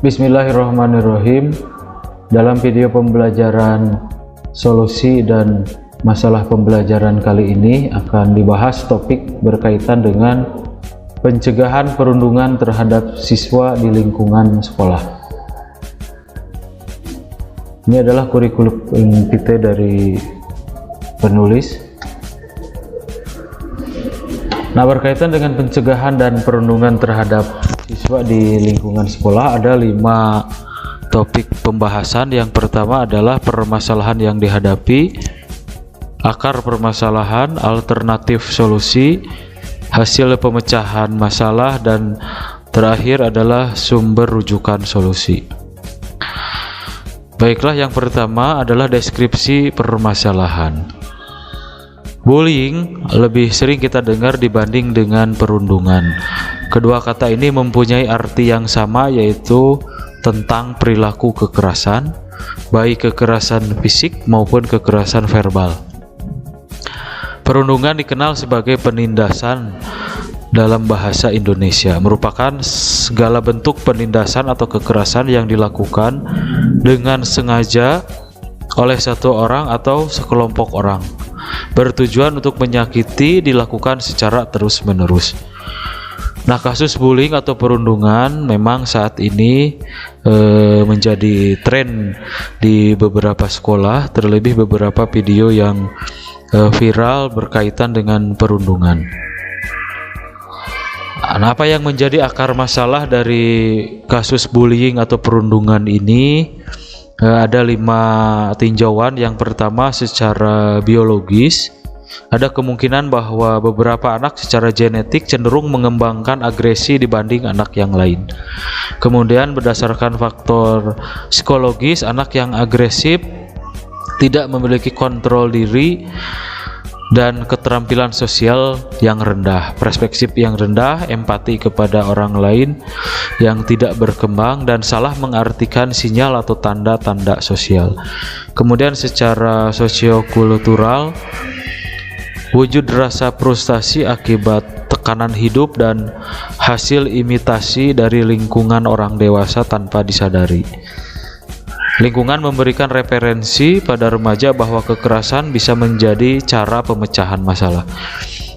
Bismillahirrahmanirrahim. Dalam video pembelajaran solusi dan masalah pembelajaran kali ini akan dibahas topik berkaitan dengan pencegahan perundungan terhadap siswa di lingkungan sekolah. Ini adalah kurikulum vitae dari penulis. Nah, berkaitan dengan pencegahan dan perundungan terhadap siswa di lingkungan sekolah, ada 5 topik pembahasan. Yang pertama adalah permasalahan yang dihadapi, akar permasalahan, alternatif solusi, hasil pemecahan masalah, dan terakhir adalah sumber rujukan solusi. Baiklah, yang pertama adalah deskripsi permasalahan. Bullying lebih sering kita dengar dibanding dengan perundungan. Kedua kata ini mempunyai arti yang sama, yaitu tentang perilaku kekerasan, baik kekerasan fisik maupun kekerasan verbal. Perundungan dikenal sebagai penindasan dalam bahasa Indonesia, merupakan segala bentuk penindasan atau kekerasan yang dilakukan dengan sengaja oleh satu orang atau sekelompok orang, bertujuan untuk menyakiti, dilakukan secara terus-menerus. Nah, kasus bullying atau perundungan memang saat ini menjadi tren di beberapa sekolah, terlebih beberapa video yang viral berkaitan dengan perundungan. Nah, apa yang menjadi akar masalah dari kasus bullying atau perundungan ini? Ada 5 tinjauan. Yang pertama, secara biologis, ada kemungkinan bahwa beberapa anak secara genetik cenderung mengembangkan agresi dibanding anak yang lain. Kemudian berdasarkan faktor psikologis, anak yang agresif tidak memiliki kontrol diri dan keterampilan sosial yang rendah, perspektif yang rendah, empati kepada orang lain yang tidak berkembang, dan salah mengartikan sinyal atau tanda-tanda sosial. Kemudian secara sosiokultural, wujud rasa frustasi akibat tekanan hidup dan hasil imitasi dari lingkungan orang dewasa tanpa disadari. Lingkungan memberikan referensi pada remaja bahwa kekerasan bisa menjadi cara pemecahan masalah.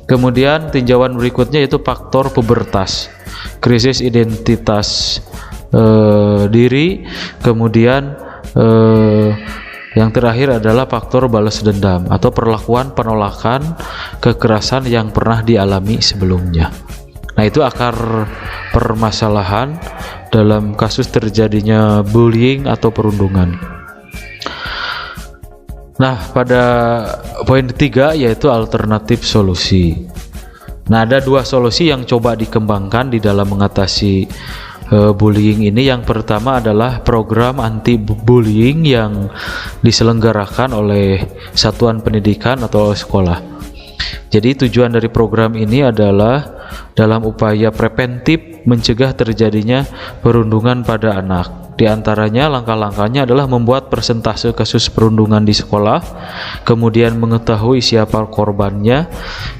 Kemudian tinjauan berikutnya yaitu faktor pubertas, krisis identitas diri. Kemudian yang terakhir adalah faktor balas dendam atau perlakuan penolakan kekerasan yang pernah dialami sebelumnya. Nah, itu akar permasalahan dalam kasus terjadinya bullying atau perundungan. Nah, pada poin ketiga yaitu alternatif solusi. Nah, ada 2 solusi yang coba dikembangkan di dalam mengatasi bullying ini. Yang pertama adalah program anti bullying yang diselenggarakan oleh satuan pendidikan atau sekolah. Jadi tujuan dari program ini adalah dalam upaya preventif mencegah terjadinya perundungan pada anak. Di antaranya langkah-langkahnya adalah membuat persentase kasus perundungan di sekolah, kemudian mengetahui siapa korbannya,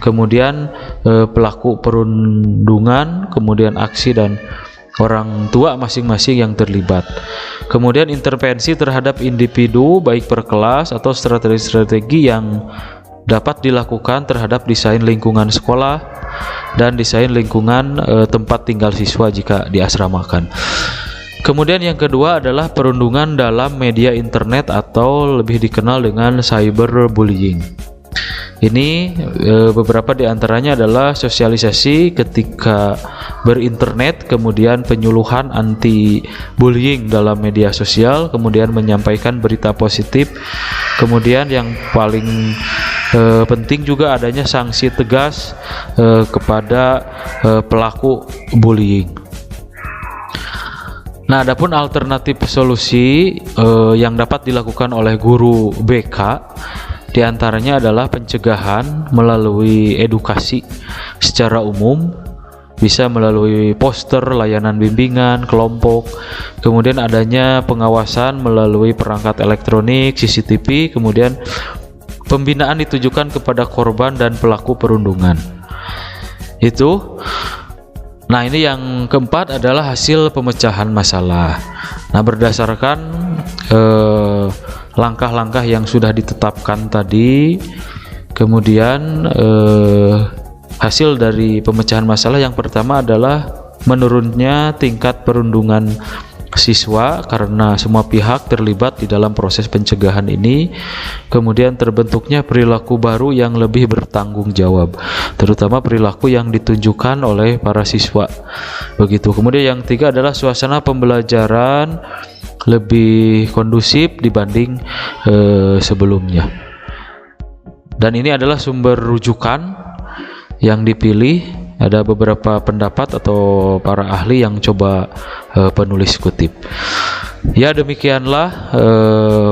kemudian pelaku perundungan, kemudian aksi dan orang tua masing-masing yang terlibat. Kemudian intervensi terhadap individu baik per kelas atau strategi-strategi yang dapat dilakukan terhadap desain lingkungan sekolah dan desain lingkungan tempat tinggal siswa jika diasramakan. Kemudian yang kedua adalah perundungan dalam media internet atau lebih dikenal dengan cyberbullying. Ini beberapa di antaranya adalah sosialisasi ketika berinternet, kemudian penyuluhan anti bullying dalam media sosial, kemudian menyampaikan berita positif, kemudian yang paling penting juga adanya sanksi tegas kepada pelaku bullying. Nah, adapun alternatif solusi yang dapat dilakukan oleh guru BK di antaranya adalah pencegahan melalui edukasi secara umum, bisa melalui poster, layanan bimbingan, kelompok, kemudian adanya pengawasan melalui perangkat elektronik, CCTV, kemudian pembinaan ditujukan kepada korban dan pelaku perundungan. Itu. Nah, ini yang keempat adalah hasil pemecahan masalah. Nah, berdasarkan langkah-langkah yang sudah ditetapkan tadi, kemudian hasil dari pemecahan masalah yang pertama adalah menurunnya tingkat perundungan siswa karena semua pihak terlibat di dalam proses pencegahan ini. Kemudian terbentuknya perilaku baru yang lebih bertanggung jawab, terutama perilaku yang ditunjukkan oleh para siswa. Begitu. Kemudian yang ketiga adalah suasana pembelajaran lebih kondusif dibanding sebelumnya. Dan ini adalah sumber rujukan yang dipilih. Ada beberapa pendapat atau para ahli yang coba penulis kutip. Ya, demikianlah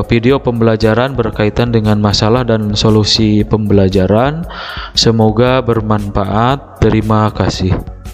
video pembelajaran berkaitan dengan masalah dan solusi pembelajaran. Semoga bermanfaat. Terima kasih.